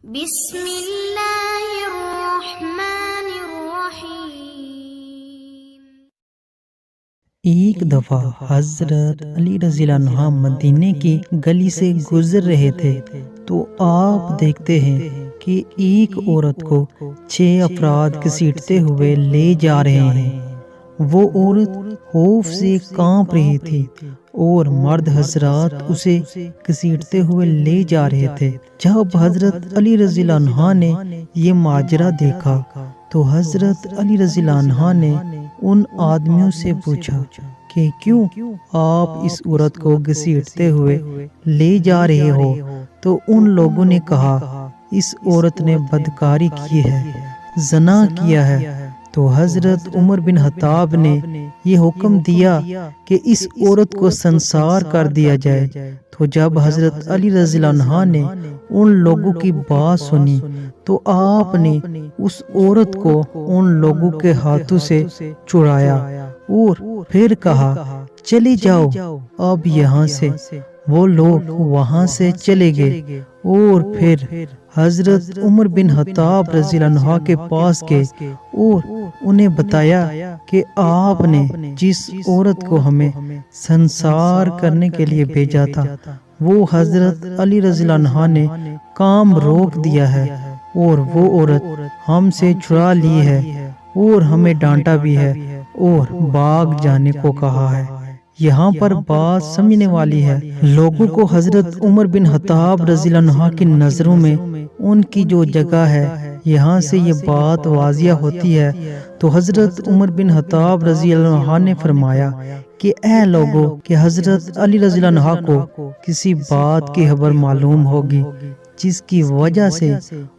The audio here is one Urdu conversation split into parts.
بسم اللہ الرحمن الرحیم۔ ایک دفعہ حضرت علی رضی اللہ عنہ مدینے کی گلی سے گزر رہے تھے تو آپ دیکھتے ہیں کہ ایک عورت کو 6 افراد گھسیٹتے ہوئے لے جا رہے ہیں۔ وہ عورت خوف سے کانپ رہی تھی اور مرد حضرات اسے گھسیٹتے ہوئے لے جا رہے تھے۔ جب حضرت علی رضی اللہ عنہ نے یہ ماجرا دیکھا تو حضرت علی رضی اللہ عنہ نے ان آدمیوں سے پوچھا کہ کیوں آپ اس عورت کو گھسیٹتے ہوئے لے جا رہے ہو؟ تو ان لوگوں نے کہا اس عورت نے بدکاری کی ہے، زنا کیا ہے۔ تو حضرت عمر بن خطاب نے یہ حکم دیا کہ اس عورت کو سنسار کر دیا جائے۔ تو جب حضرت علی رضی اللہ عنہ نے ان لوگوں کی بات سنی تو آپ نے اس عورت کو ان لوگوں کے ہاتھوں سے چھڑایا اور پھر کہا چلے جاؤ اب یہاں سے۔ وہ لوگ وہاں سے چلے گئے اور پھر حضرت عمر بن خطاب رضی اللہ عنہ کے پاس گئے اور انہیں بتایا کہ آپ نے جس عورت کو ہمیں سنسار کرنے کے لیے بھیجا تھا وہ حضرت علی رضی اللہ عنہ نے کام روک دیا ہے اور وہ عورت ہم سے چھڑا لی ہے اور ہمیں ڈانٹا بھی ہے اور بھاگ جانے کو کہا ہے۔ یہاں پر بات سمجھنے والی ہے، لوگوں کو حضرت عمر بن خطاب رضی اللہ عنہ کی نظروں میں ان کی جو جگہ ہے یہاں سے یہ بات واضح ہوتی ہے۔ تو حضرت عمر بن خطاب رضی اللہ عنہ نے فرمایا کہ اے لوگوں کہ حضرت علی رضی اللہ عنہ کو کسی بات کی خبر معلوم ہوگی جس کی وجہ سے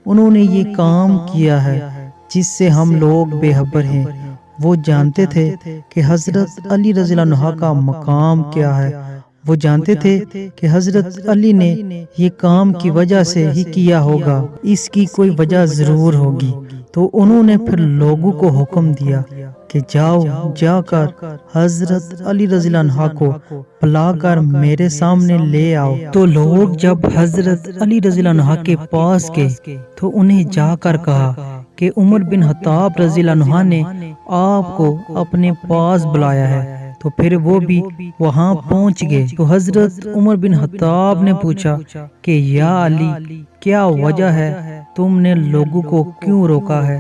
انہوں نے یہ کام کیا ہے جس سے ہم لوگ بے خبر ہیں۔ وہ جانتے تھے کہ حضرت علی رضی اللہ عنہ کا مقام کیا ہے، وہ جانتے تھے کہ حضرت علی نے یہ کام کی وجہ سے ہی کیا ہوگا، اس کی کوئی وجہ ضرور ہوگی۔ تو انہوں نے پھر لوگوں کو حکم دیا کہ جاؤ جا کر حضرت علی رضی اللہ عنہ کو بلا کر میرے سامنے لے آؤ۔ تو لوگ جب حضرت علی رضی اللہ عنہ کے پاس گئے تو انہیں جا کر کہا کہ عمر بن خطاب رضی اللہ عنہ نے آپ کو اپنے پاس بلایا ہے۔ تو پھر وہ بھی وہاں پہنچ گئے تو حضرت عمر بن خطاب نے پوچھا کہ یا علی کیا وجہ ہے، تم نے لوگوں کو کیوں روکا ہے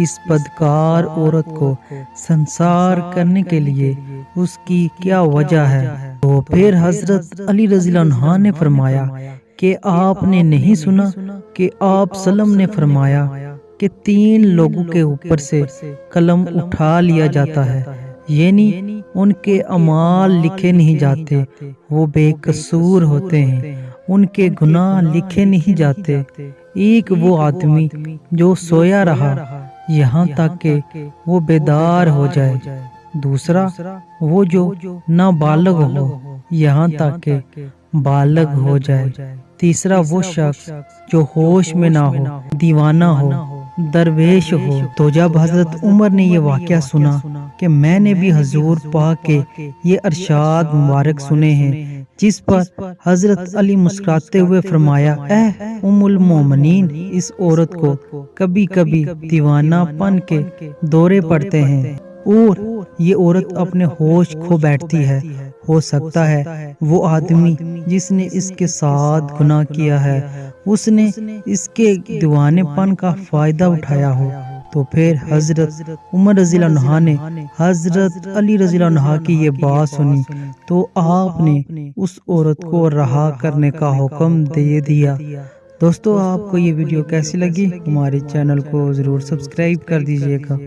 اس بدکار عورت کو سنسار کرنے کے لیے، اس کی کیا وجہ ہے؟ تو پھر حضرت علی رضی اللہ عنہ نے فرمایا کہ آپ نے نہیں سنا کہ آپ سلم نے فرمایا کہ 3 لوگوں کے اوپر سے قلم اٹھا لیا جاتا ہے، یعنی ان کے اعمال لکھے نہیں جاتے، وہ بے قصور ہوتے ہیں، ان کے گناہ لکھے نہیں جاتے۔ ایک وہ آدمی جو سویا رہا یہاں تک کہ وہ بیدار ہو جائے، دوسرا وہ جو نابالغ ہو یہاں تک کہ بالغ ہو جائے، تیسرا وہ شخص جو ہوش میں نہ ہو، دیوانہ ہو، درویش ہو۔ تو جب حضرت عمر نے یہ واقعہ سنا کہ میں نے بھی حضور پاک کے یہ ارشاد مبارک سنے ہیں جس پر حضرت علی مسکراتے ہوئے فرمایا اے ام المومنین، اس عورت کو کبھی کبھی دیوانہ پن کے دورے پڑتے ہیں اور یہ عورت اپنے ہوش کھو بیٹھتی ہے، ہو سکتا ہے وہ آدمی جس نے اس کے ساتھ گناہ کیا ہے اس نے اس کے دیوانے پن کا فائدہ اٹھایا ہو۔ تو پھر حضرت عمر رضی اللہ عنہ نے حضرت علی رضی اللہ عنہ کی یہ بات سنی تو آپ نے اس عورت کو رہا کرنے کا حکم دے دیا۔ دوستو آپ کو یہ ویڈیو کیسی لگی؟ ہمارے چینل کو ضرور سبسکرائب کر دیجئے گا۔